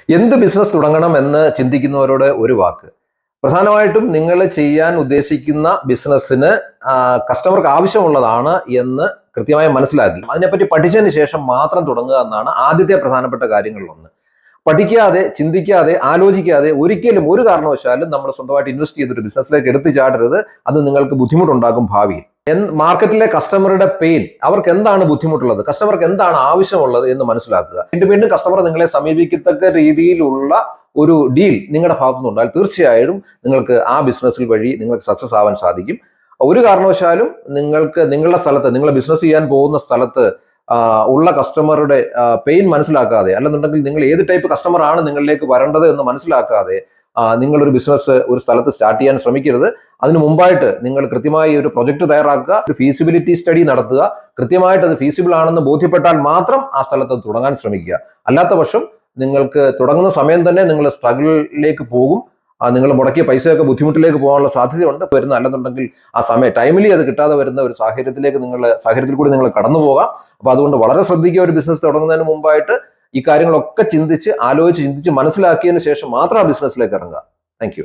എന്ത് ബിസിനസ് തുടങ്ങണം എന്ന് ചിന്തിക്കുന്നവരോട് ഒരു വാക്ക്. പ്രധാനമായിട്ടും നിങ്ങൾ ചെയ്യാൻ ഉദ്ദേശിക്കുന്ന ബിസിനസ്സിന് കസ്റ്റമർക്ക് ആവശ്യമുള്ളതാണ് എന്ന് കൃത്യമായി മനസ്സിലാക്കി അതിനെപ്പറ്റി പഠിച്ചതിന് ശേഷം മാത്രം തുടങ്ങുക എന്നാണ് ആദ്യത്തെ പ്രധാനപ്പെട്ട കാര്യങ്ങളിലൊന്ന്. പഠിക്കാതെ, ചിന്തിക്കാതെ, ആലോചിക്കാതെ ഒരിക്കലും ഒരു കാരണവശാലും നമ്മൾ സ്വന്തമായിട്ട് ഇൻവെസ്റ്റ് ചെയ്തൊരു ബിസിനസ്സിലേക്ക് എടുത്തു ചാടരുത്. അത് നിങ്ങൾക്ക് ബുദ്ധിമുട്ടുണ്ടാക്കും ഭാവിയിൽ. മാർക്കറ്റിലെ കസ്റ്റമറുടെ പെയിൻ, അവർക്ക് എന്താണ് ബുദ്ധിമുട്ടുള്ളത്, കസ്റ്റമർക്ക് എന്താണ് ആവശ്യമുള്ളത് എന്ന് മനസ്സിലാക്കുക. വീണ്ടും വീണ്ടും കസ്റ്റമർ നിങ്ങളെ സമീപിക്കത്തക്ക രീതിയിലുള്ള ഒരു ഡീൽ നിങ്ങളുടെ ഭാഗത്തുനിന്നുണ്ടായാൽ തീർച്ചയായും നിങ്ങൾക്ക് ആ ബിസിനസ്സിൽ വഴി നിങ്ങൾക്ക് സക്സസ് ആവാൻ സാധിക്കും. ഒരു കാരണവശാലും നിങ്ങൾക്ക് നിങ്ങളുടെ സ്ഥലത്ത്, നിങ്ങൾ ബിസിനസ് ചെയ്യാൻ പോകുന്ന സ്ഥലത്ത് ഉള്ള കസ്റ്റമറുടെ പെയിൻ മനസ്സിലാക്കാതെ, അല്ലെന്നുണ്ടെങ്കിൽ നിങ്ങൾ ഏത് ടൈപ്പ് കസ്റ്റമർ ആണ് നിങ്ങളിലേക്ക് വരേണ്ടത് എന്ന് മനസ്സിലാക്കാതെ നിങ്ങളൊരു ബിസിനസ് ഒരു സ്ഥലത്ത് സ്റ്റാർട്ട് ചെയ്യാൻ ശ്രമിക്കരുത്. അതിനു മുമ്പായിട്ട് നിങ്ങൾ കൃത്യമായി ഒരു പ്രൊജക്ട് തയ്യാറാക്കുക, ഒരു ഫീസിബിലിറ്റി സ്റ്റഡി നടത്തുക. കൃത്യമായിട്ട് അത് ഫീസിബിൾ ആണെന്ന് ബോധ്യപ്പെട്ടാൽ മാത്രം ആ സ്ഥലത്ത് തുടങ്ങാൻ ശ്രമിക്കുക. അല്ലാത്ത പക്ഷം നിങ്ങൾക്ക് തുടങ്ങുന്ന സമയം തന്നെ നിങ്ങൾ സ്ട്രഗിളിലേക്ക് പോകും. നിങ്ങൾ മുടക്കിയ പൈസയൊക്കെ ബുദ്ധിമുട്ടിലേക്ക് പോകാനുള്ള സാധ്യതയുണ്ട് വരുന്ന. അല്ലെന്നുണ്ടെങ്കിൽ ആ ടൈമിലി അത് കിട്ടാതെ വരുന്ന ഒരു സാഹചര്യത്തിൽ കൂടി നിങ്ങൾ കടന്നു പോകാം. അപ്പൊ അതുകൊണ്ട് വളരെ ശ്രദ്ധിക്കുക. ഒരു ബിസിനസ് തുടങ്ങുന്നതിന് മുമ്പായിട്ട് ഈ കാര്യങ്ങളൊക്കെ ചിന്തിച്ച് മനസ്സിലാക്കിയതിന് ശേഷം മാത്രം ആ ബിസിനസ്സിലേക്ക് ഇറങ്ങുക. Thank you.